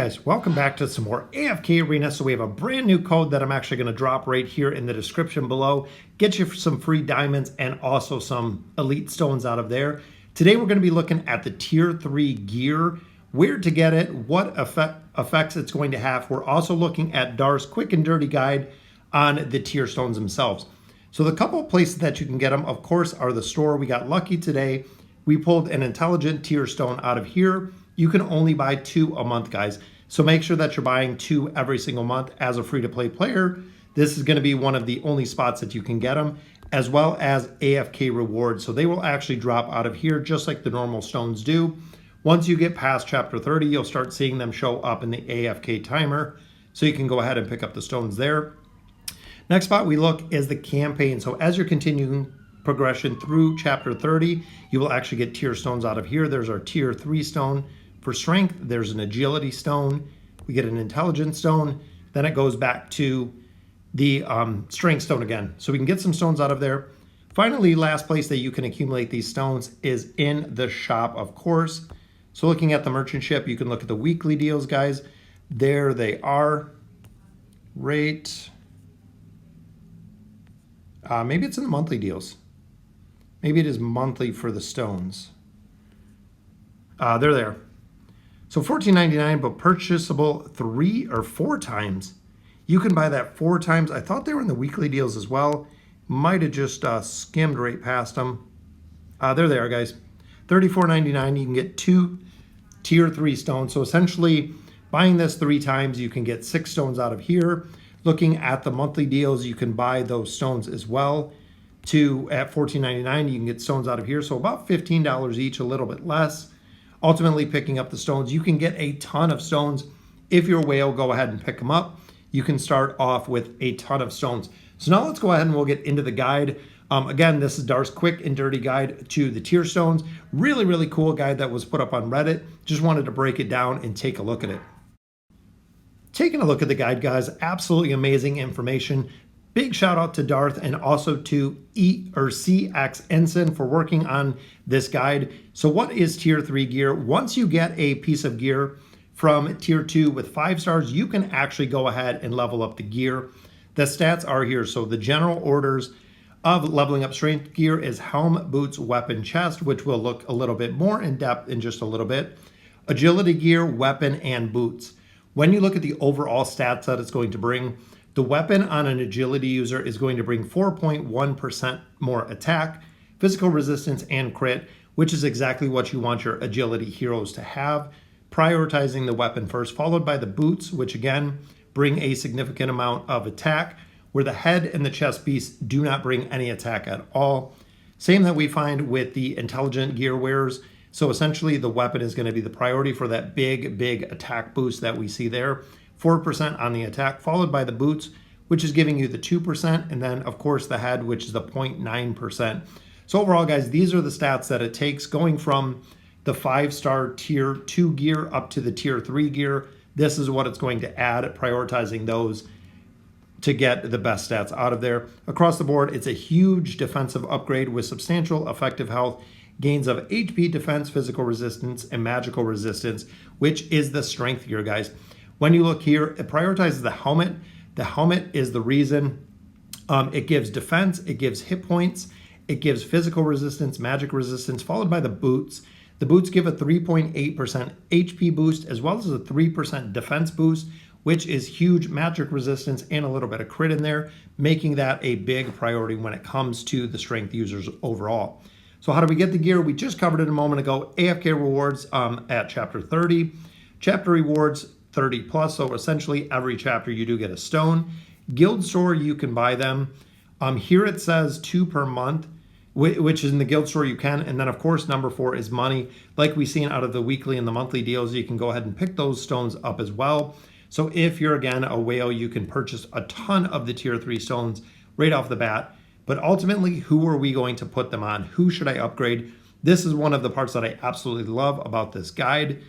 guys, welcome back to some more AFK Arena. So we have a brand new code that I'm actually going to drop right here in the description below. Get you some free diamonds and also some elite stones out of there. Today we're going to be looking at the tier 3 gear, where to get it, what effects it's going to have. We're also looking at Darth's quick and dirty guide on the tier stones themselves. So the couple of places that you can get them, of course, are the store. We got lucky today. We pulled an intelligent tier stone out of here. You can only buy 2 a month, guys. So make sure that you're buying 2 every single month as a free-to-play player. This is going to be one of the only spots that you can get them, as well as AFK rewards. So they will actually drop out of here just like the normal stones do. Once you get past chapter 30, you'll start seeing them show up in the AFK timer. So you can go ahead and pick up the stones there. Next spot we look is the campaign. So as you're continuing progression through chapter 30, you will actually get tier stones out of here. There's our tier 3 stone for strength. There's an agility stone. We get an intelligence stone. Then it goes back to the strength stone again. So we can get some stones out of there. Finally, last place that you can accumulate these stones is in the shop, of course. So looking at the merchant ship, you can look at the weekly deals, guys. There they are. Rate. Maybe it's in the monthly deals. Maybe it is monthly for the stones. They're there. So $14.99, but purchasable 3 or 4 times. You can buy that 4 times. I thought they were in the weekly deals as well. Might have just skimmed right past them. There they are, guys. $34.99. You can get 2 tier 3 stones. So essentially, buying this 3 times, you can get 6 stones out of here. Looking at the monthly deals, you can buy those stones as well. At $14.99, you can get stones out of here. So about $15 each, a little bit less. Ultimately picking up the stones. You can get a ton of stones. If you're a whale, go ahead and pick them up. You can start off with a ton of stones. So now let's go ahead and we'll get into the guide. Again, this is Darth's quick and dirty guide to the tier stones. Really, really cool guide that was put up on Reddit. Just wanted to break it down and take a look at it. Taking a look at the guide, guys, absolutely amazing information. Big shout out to Darth and also to CX Ensign for working on this guide. So what is tier 3 gear? Once you get a piece of gear from tier 2 with 5 stars, you can actually go ahead and level up the gear. The stats are here. So the general orders of leveling up strength gear is helm, boots, weapon, chest, which will look a little bit more in depth in just a little bit. Agility gear, weapon, and boots. When you look at the overall stats that it's going to bring, the weapon on an agility user is going to bring 4.1% more attack, physical resistance, and crit, which is exactly what you want your agility heroes to have. Prioritizing the weapon first, followed by the boots, which again bring a significant amount of attack, where the head and the chest beasts do not bring any attack at all. Same that we find with the intelligent gear wearers. So essentially the weapon is going to be the priority for that big attack boost that we see there. 4% on the attack, followed by the boots, which is giving you the 2%, and then of course the head, which is the 0.9%. So overall, guys, these are the stats that it takes going from the 5-star tier 2 gear up to the tier 3 gear. This is what it's going to add, prioritizing those to get the best stats out of there. Across the board, it's a huge defensive upgrade with substantial effective health, gains of HP, defense, physical resistance, and magical resistance, which is the strength gear, guys. When you look here, it prioritizes the helmet. The helmet is the reason. It gives defense, it gives hit points, it gives physical resistance, magic resistance, followed by the boots. The boots give a 3.8% HP boost, as well as a 3% defense boost, which is huge magic resistance and a little bit of crit in there, making that a big priority when it comes to the strength users overall. So how do we get the gear? We just covered it a moment ago. AFK rewards at chapter 30. Chapter rewards 30 plus, so essentially every chapter you do get a stone. Guild store, you can buy them. Here it says 2 per month, which is in the guild store you can. And then of course, number 4 is money. Like we've seen out of the weekly and the monthly deals, you can go ahead and pick those stones up as well. So if you're, again, a whale, you can purchase a ton of the tier 3 stones right off the bat. But ultimately, who are we going to put them on? Who should I upgrade? This is one of the parts that I absolutely love about this guide.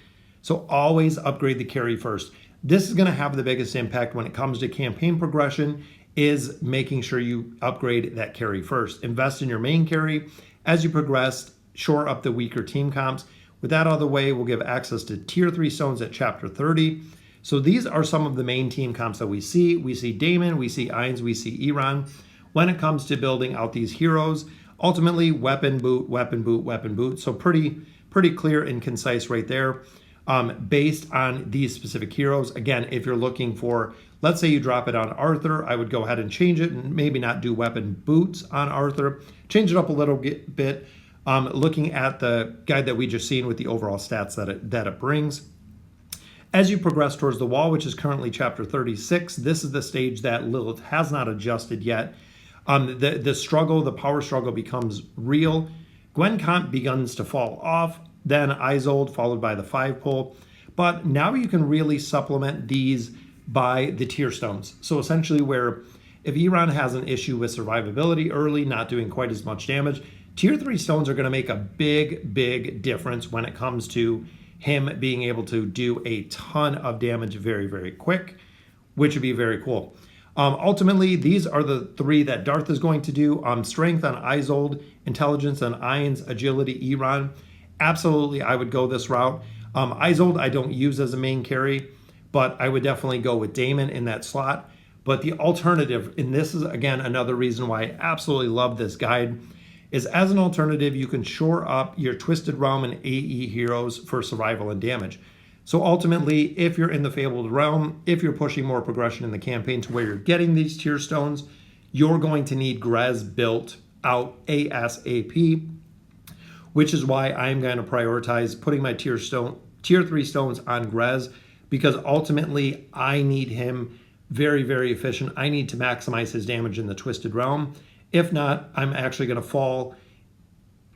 So always upgrade the carry first. This is going to have the biggest impact when it comes to campaign progression, is making sure you upgrade that carry first. Invest in your main carry. As you progress, shore up the weaker team comps. With that out of the way, we'll give access to tier 3 stones at chapter 30. So these are some of the main team comps that we see. We see Damon, we see Ainz, we see Iran. When it comes to building out these heroes, ultimately weapon boot, weapon boot, weapon boot. So pretty clear and concise right there. Based on these specific heroes. Again, if you're looking for, let's say you drop it on Arthur, I would go ahead and change it and maybe not do weapon boots on Arthur. Change it up a little bit. Looking at the guide that we just seen with the overall stats that it brings. As you progress towards the wall, which is currently chapter 36, this is the stage that Lilith has not adjusted yet. The struggle, the power struggle becomes real. Gwen comp begins to fall off, then Isolde followed by the 5-pull. But now you can really supplement these by the tier stones. So essentially where if Iran has an issue with survivability early, not doing quite as much damage, tier 3 stones are going to make a big difference when it comes to him being able to do a ton of damage very quick, which would be very cool. Ultimately, these are the 3 that Darth is going to do. Strength on Isolde, intelligence on Ainz, agility Iran. Absolutely, I would go this route. Isolde I don't use as a main carry, but I would definitely go with Damon in that slot. But the alternative, and this is again another reason why I absolutely love this guide, is as an alternative, you can shore up your Twisted Realm and AE heroes for survival and damage. So ultimately, if you're in the Fabled Realm, if you're pushing more progression in the campaign to where you're getting these tier stones, you're going to need Grez built out ASAP, which is why I'm going to prioritize putting my tier 3 stones on Grez, because ultimately I need him very efficient. I need to maximize his damage in the Twisted Realm. If not, I'm actually going to fall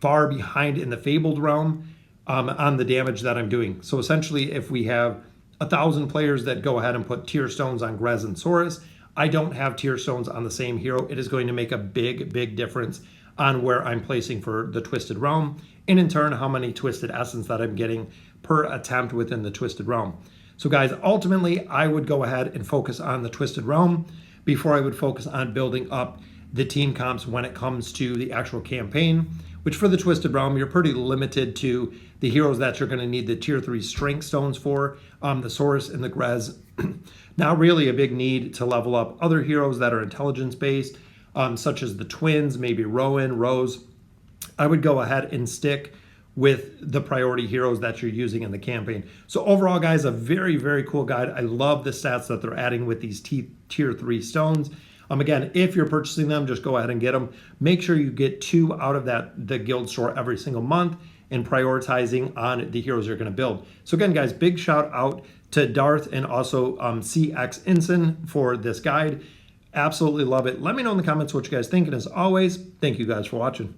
far behind in the Fabled Realm on the damage that I'm doing. So essentially, if we have 1,000 players that go ahead and put tier stones on Grez and Saurus, I don't have tier stones on the same hero. It is going to make a big difference on where I'm placing for the Twisted Realm, and in turn, how many Twisted Essence that I'm getting per attempt within the Twisted Realm. So guys, ultimately, I would go ahead and focus on the Twisted Realm before I would focus on building up the team comps when it comes to the actual campaign, which for the Twisted Realm, you're pretty limited to the heroes that you're going to need the tier 3 strength stones for, the Saurus and the Grez. Not really a big need to level up other heroes that are intelligence based, such as the twins, maybe Rowan, Rose. I would go ahead and stick with the priority heroes that you're using in the campaign. So overall, guys, a very cool guide. I love the stats that they're adding with these tier 3 stones. Again, if you're purchasing them, just go ahead and get them. Make sure you get 2 out of the guild store every single month and prioritizing on the heroes you're going to build. So again, guys, big shout out to Darth and also CX Ensign for this guide. Absolutely love it. Let me know in the comments what you guys think. And as always, thank you guys for watching.